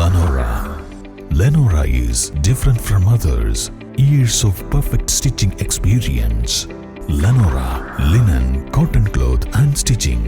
Lenora. Lenora is different from others. Years of perfect stitching experience. Lenora, linen, cotton cloth and stitching.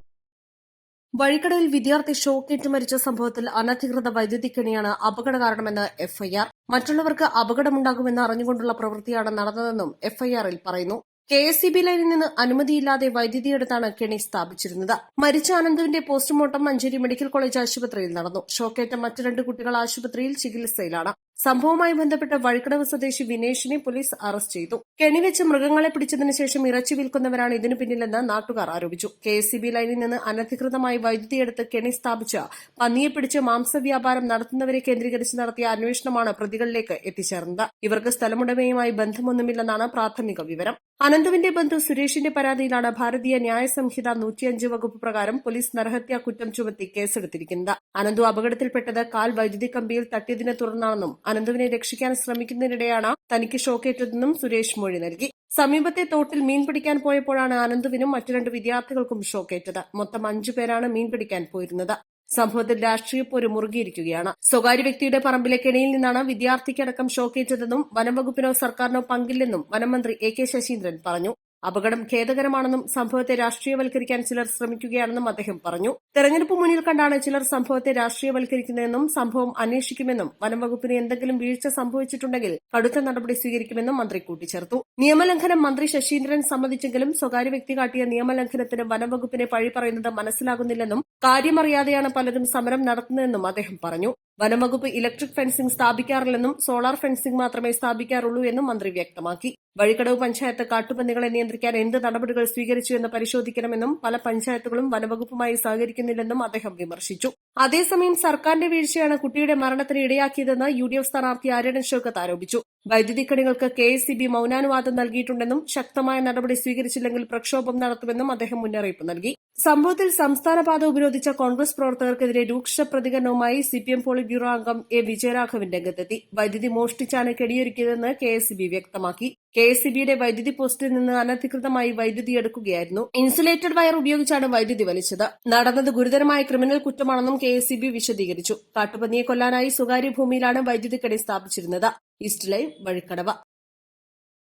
വഴിക്കടയിൽ വിദ്യാർത്ഥി ഷോക്കേറ്റ് മരിച്ച സംഭവത്തിൽ അനധികൃത വൈദ്യുതി കെണിയാണ് അപകട കാരണമെന്ന് എഫ്ഐആർ. മറ്റുള്ളവർക്ക് അപകടമുണ്ടാകുമെന്ന് അറിഞ്ഞുകൊണ്ടുള്ള പ്രവൃത്തിയാണ് നടന്നതെന്നും എഫ്ഐആറിൽ പറയുന്നു. കെഎസ്ഇബി ലൈനിൽ നിന്ന് അനുമതിയില്ലാതെ വൈദ്യുതിയെടുത്താണ് കെണി സ്ഥാപിച്ചിരുന്നത്. മരിച്ച അനന്തുവിന്റെ പോസ്റ്റ്മോർട്ടം മഞ്ചേരി മെഡിക്കൽ കോളേജ് ആശുപത്രിയിൽ നടന്നു. ഷോക്കേറ്റ മറ്റ് 2 കുട്ടികൾ ആശുപത്രിയിൽ ചികിത്സയിലാണ്. സംഭവവുമായി ബന്ധപ്പെട്ട് വഴിക്കടവ് സ്വദേശി വിനേഷിനെ പോലീസ് അറസ്റ്റ് ചെയ്തു. കെണിവെച്ച് മൃഗങ്ങളെ പിടിച്ചതിനു ശേഷം ഇറച്ചി വിൽക്കുന്നവരാണ് ഇതിനു പിന്നിലെന്ന് നാട്ടുകാർ ആരോപിച്ചു. കെഎസ്ഇബി ലൈനിൽ നിന്ന് അനധികൃതമായി വൈദ്യുതിയെടുത്ത് കെണി സ്ഥാപിച്ച് പന്നിയെ പിടിച്ച് മാംസവ്യാപാരം നടത്തുന്നവരെ കേന്ദ്രീകരിച്ച് നടത്തിയ അന്വേഷണമാണ് പ്രതികളിലേക്ക് എത്തിച്ചേർന്നത്. ഇവർക്ക് സ്ഥലമുടമയുമായി ബന്ധമൊന്നുമില്ലെന്നാണ് പ്രാഥമിക വിവരം. അനന്തുവിന്റെ ബന്ധു സുരേഷിന്റെ പരാതിയിലാണ് ഭാരതീയ ന്യായ സംഹിത 105 വകുപ്പ് പ്രകാരം പോലീസ് നരഹത്യാ കുറ്റം ചുമത്തി കേസെടുത്തിരിക്കുന്നത്. അനന്തു അപകടത്തിൽപ്പെട്ടത് കാൽ വൈദ്യുതി കമ്പിയിൽ തട്ടിയതിനെ തുടർന്നാണെന്നും അനന്തുവിനെ രക്ഷിക്കാൻ ശ്രമിക്കുന്നതിനിടെയാണ് തനിക്ക് ഷോക്കേറ്റതെന്നും സുരേഷ് മൊഴി നൽകി. സമീപത്തെ തോട്ടിൽ മീൻ പിടിക്കാൻ പോയപ്പോഴാണ് അനന്തുവിനും മറ്റു 2 വിദ്യാർത്ഥികൾക്കും ഷോക്കേറ്റത്. മൊത്തം 5 പേരാണ് മീൻ പിടിക്കാൻ പോയിരുന്നത്. സംഭവത്തിൽ രാഷ്ട്രീയ പോര് മുറുകിയിരിക്കുകയാണ്. സ്വകാര്യ വ്യക്തിയുടെ പറമ്പിലെ കെണിയിൽ നിന്നാണ് വിദ്യാർത്ഥിക്കടക്കം ഷോക്കേറ്റതെന്നും വനംവകുപ്പിനോ സർക്കാരിനോ പങ്കില്ലെന്നും വനംമന്ത്രി എ.കെ. ശശീന്ദ്രൻ പറഞ്ഞു. അപകടം ഖേദകരമാണെന്നും സംഭവത്തെ രാഷ്ട്രീയവൽക്കരിക്കാൻ ചിലർ ശ്രമിക്കുകയാണെന്നും അദ്ദേഹം പറഞ്ഞു. തെരഞ്ഞെടുപ്പ് മുന്നിൽ കണ്ടാണ് ചിലർ സംഭവത്തെ രാഷ്ട്രീയവൽക്കരിക്കുന്നതെന്നും സംഭവം അന്വേഷിക്കുമെന്നും വനംവകുപ്പിന് എന്തെങ്കിലും വീഴ്ച സംഭവിച്ചിട്ടുണ്ടെങ്കിൽ കടുത്ത നടപടി സ്വീകരിക്കുമെന്നും മന്ത്രി കൂട്ടിച്ചേർത്തു. നിയമലംഘനം മന്ത്രി ശശീന്ദ്രൻ സമ്മതിച്ചെങ്കിലും സ്വകാര്യ വ്യക്തി കാട്ടിയ നിയമലംഘനത്തിന് വനംവകുപ്പിനെ പഴി പറയുന്നത് മനസ്സിലാകുന്നില്ലെന്നും കാര്യമറിയാതെയാണ് പലരും സമരം നടത്തുന്നതെന്നും അദ്ദേഹം പറഞ്ഞു. വനംവകുപ്പ് ഇലക്ട്രിക് ഫെൻസിംഗ് സ്ഥാപിക്കാറില്ലെന്നും സോളാർ ഫെൻസിംഗ് മാത്രമേ സ്ഥാപിക്കാറുള്ളൂ എന്നും മന്ത്രി വ്യക്തമാക്കി. വഴിക്കടവ് പഞ്ചായത്ത് കാട്ടുപന്നികളെ നിയന്ത്രിക്കാൻ എന്ത് നടപടികൾ സ്വീകരിച്ചുവെന്ന് പരിശോധിക്കണമെന്നും പല പഞ്ചായത്തുകളും വനംവകുപ്പുമായി സഹകരിക്കുന്നില്ലെന്നും അദ്ദേഹം വിമർശിച്ചു. അതേസമയം സർക്കാരിന്റെ വീഴ്ചയാണ് കുട്ടിയുടെ മരണത്തിന് ഇടയാക്കിയതെന്ന് യുഡിഎഫ് സ്ഥാനാർത്ഥി ആര്യടൻ ഷൌക്കത്ത് ആരോപിച്ചു. വൈദ്യുതി കെണികൾക്ക് കെഎസ്ഇബി മൌനാനുവാദം നൽകിയിട്ടുണ്ടെന്നും ശക്തമായ നടപടി സ്വീകരിച്ചില്ലെങ്കിൽ പ്രക്ഷോഭം നടത്തുമെന്നും അദ്ദേഹം മുന്നറിയിപ്പ് നൽകി. സംഭവത്തിൽ സംസ്ഥാനപാത ഉപരോധിച്ച കോൺഗ്രസ് പ്രവർത്തകർക്കെതിരെ രൂക്ഷ പ്രതികരണവുമായി സിപിഎം പോളിറ്റ് ബ്യൂറോ അംഗം എ വിജയരാഘവൻ രംഗത്തെത്തി. വൈദ്യുതി മോഷ്ടിച്ചാണ് കെണിയൊരുക്കിയതെന്ന് കെഎസ്ഇബി വ്യക്തമാക്കി. കെഎസ്ഇബിയുടെ വൈദ്യുതി പോസ്റ്റിൽ നിന്ന് അനധികൃതമായി വൈദ്യുതി എടുക്കുകയായിരുന്നു. ഇൻസുലേറ്റഡ് വയർ ഉപയോഗിച്ചാണ് വൈദ്യുതി വലിച്ചത്. നടന്നത് ഗുരുതരമായ ക്രിമിനൽ കുറ്റമാണെന്നും കെഎസ്ഇബി വിശദീകരിച്ചു. കാട്ടുപന്നിയെ കൊല്ലാനായി സ്വകാര്യ ഭൂമിയിലാണ് വൈദ്യുതി കെണി സ്ഥാപിച്ചിരുന്നത്. East live, Vazhikkadavu.